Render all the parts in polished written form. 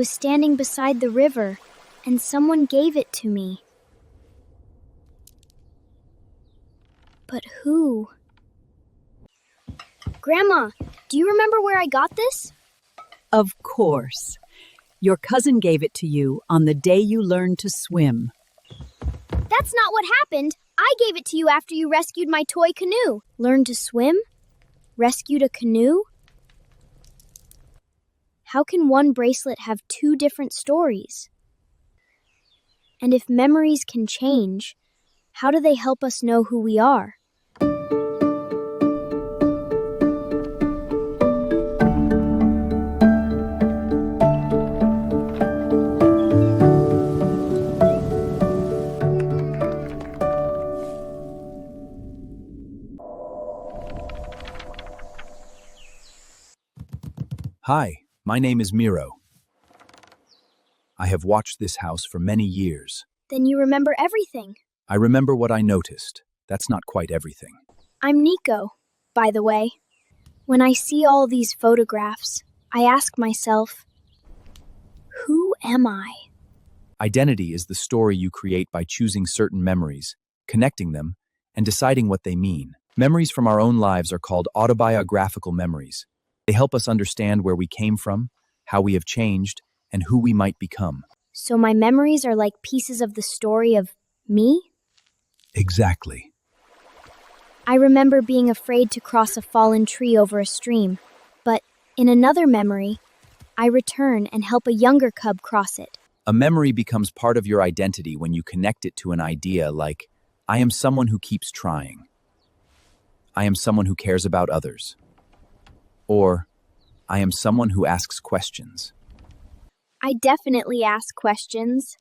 was standing beside the river, and someone gave it to me. But who? Grandma, do you remember where I got this? Of course. Your cousin gave it to you on the day you learned to swim. That's not what happened. I gave it to you after you rescued my toy canoe. Learned to swim? Rescued a canoe? How can one bracelet have two different stories? And if memories can change, how do they help us know who we are? Hi, my name is Miro. I have watched this house for many years. Then you remember everything. I remember what I noticed. That's not quite everything. I'm Nico, by the way. When I see all these photographs, I ask myself, who am I? Identity is the story you create by choosing certain memories, connecting them, and deciding what they mean. Memories from our own lives are called autobiographical memories. They help us understand where we came from, how we have changed, and who we might become. So my memories are like pieces of the story of me? Exactly. I remember being afraid to cross a fallen tree over a stream, but in another memory, I return and help a younger cub cross it. A memory becomes part of your identity when you connect it to an idea like, I am someone who keeps trying. I am someone who cares about others. Or, I am someone who asks questions. I definitely ask questions.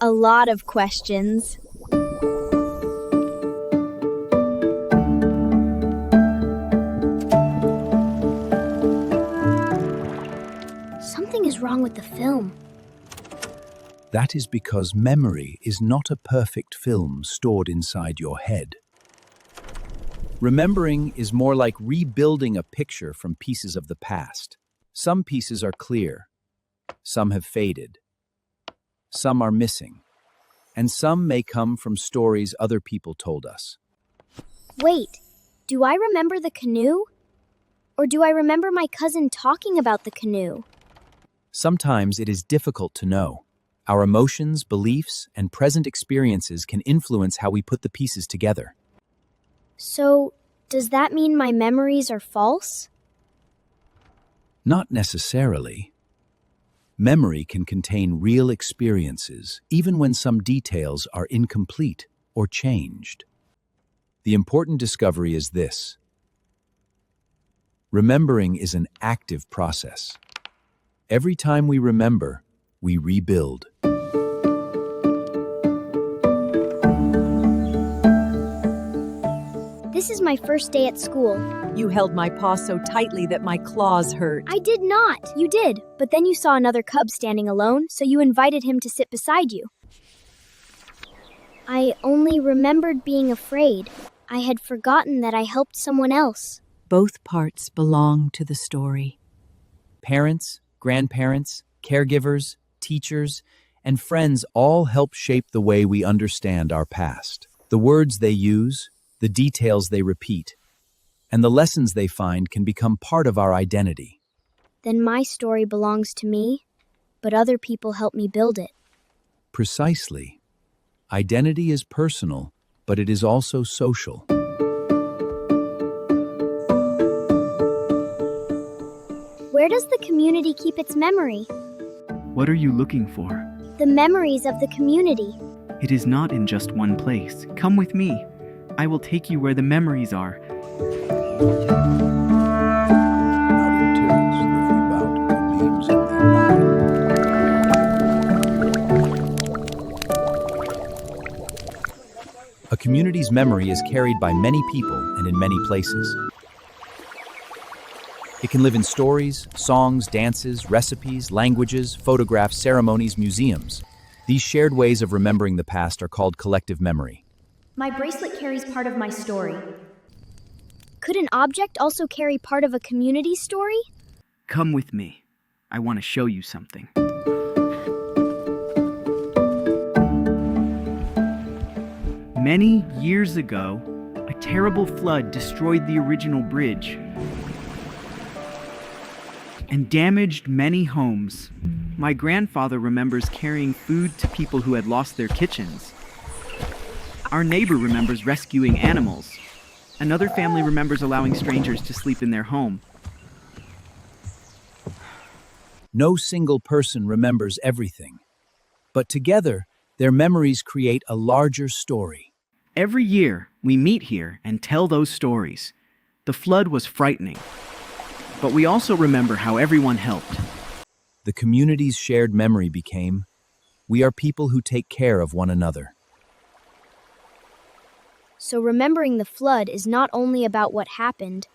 A lot of questions. Something is wrong with the film. That is because memory is not a perfect film stored inside your head. Remembering is more like rebuilding a picture from pieces of the past. Some pieces are clear, some have faded, some are missing, and some may come from stories other people told us. Wait, do I remember the canoe? Or do I remember my cousin talking about the canoe? Sometimes it is difficult to know. Our emotions, beliefs, and present experiences can influence how we put the pieces together. So, does that mean my memories are false? Not necessarily. Memory can contain real experiences, even when some details are incomplete or changed. The important discovery is this: remembering is an active process. Every time we remember, we rebuild. This is my first day at school. You held my paw so tightly that my claws hurt. I did not. You did. But then you saw another cub standing alone, so you invited him to sit beside you. I only remembered being afraid. I had forgotten that I helped someone else. Both parts belong to the story. Parents, grandparents, caregivers, teachers, and friends all help shape the way we understand our past. The words they use, the details they repeat, and the lessons they find can become part of our identity. Then my story belongs to me, but other people help me build it. Precisely. Identity is personal, but it is also social. Where does the community keep its memory? What are you looking for? The memories of the community. It is not in just one place. Come with me. I will take you where the memories are. A community's memory is carried by many people and in many places. It can live in stories, songs, dances, recipes, languages, photographs, ceremonies, museums. These shared ways of remembering the past are called collective memory. My bracelet carries part of my story. Could an object also carry part of a community's story? Come with me. I want to show you something. Many years ago, a terrible flood destroyed the original bridge and damaged many homes. My grandfather remembers carrying food to people who had lost their kitchens. Our neighbor remembers rescuing animals. Another family remembers allowing strangers to sleep in their home. No single person remembers everything, but together, their memories create a larger story. Every year, we meet here and tell those stories. The flood was frightening, but we also remember how everyone helped. The community's shared memory became, we are people who take care of one another. So remembering the flood is not only about what happened,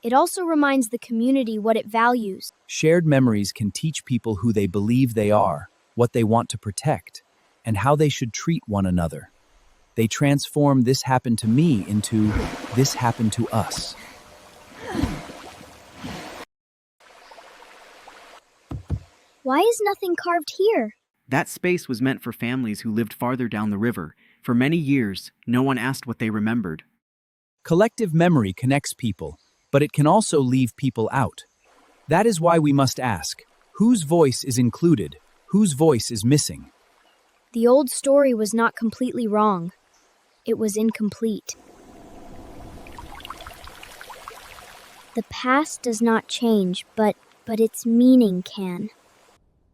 it also reminds the community what it values. Shared memories can teach people who they believe they are, what they want to protect, and how they should treat one another. They transform "this happened to me" into "this happened to us." Why is nothing carved here? That space was meant for families who lived farther down the river. For many years, no one asked what they remembered. Collective memory connects people, but it can also leave people out. That is why we must ask, whose voice is included, whose voice is missing? The old story was not completely wrong. It was incomplete. The past does not change, but its meaning can.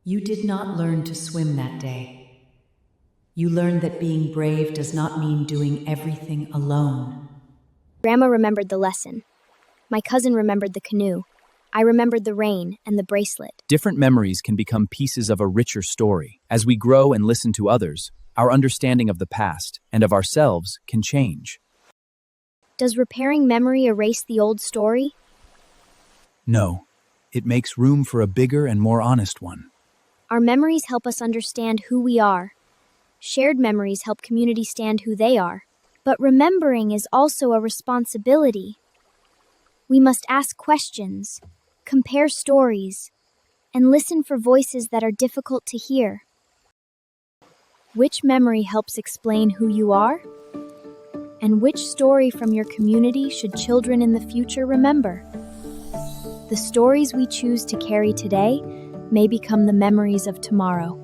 You did not learn to swim that day. You learned that being brave does not mean doing everything alone. Grandma remembered the lesson. My cousin remembered the canoe. I remembered the rain and the bracelet. Different memories can become pieces of a richer story. As we grow and listen to others, our understanding of the past and of ourselves can change. Does repairing memory erase the old story? No, it makes room for a bigger and more honest one. Our memories help us understand who we are. Shared memories help communities stand who they are. But remembering is also a responsibility. We must ask questions, compare stories, and listen for voices that are difficult to hear. Which memory helps explain who you are? And which story from your community should children in the future remember? The stories we choose to carry today may become the memories of tomorrow.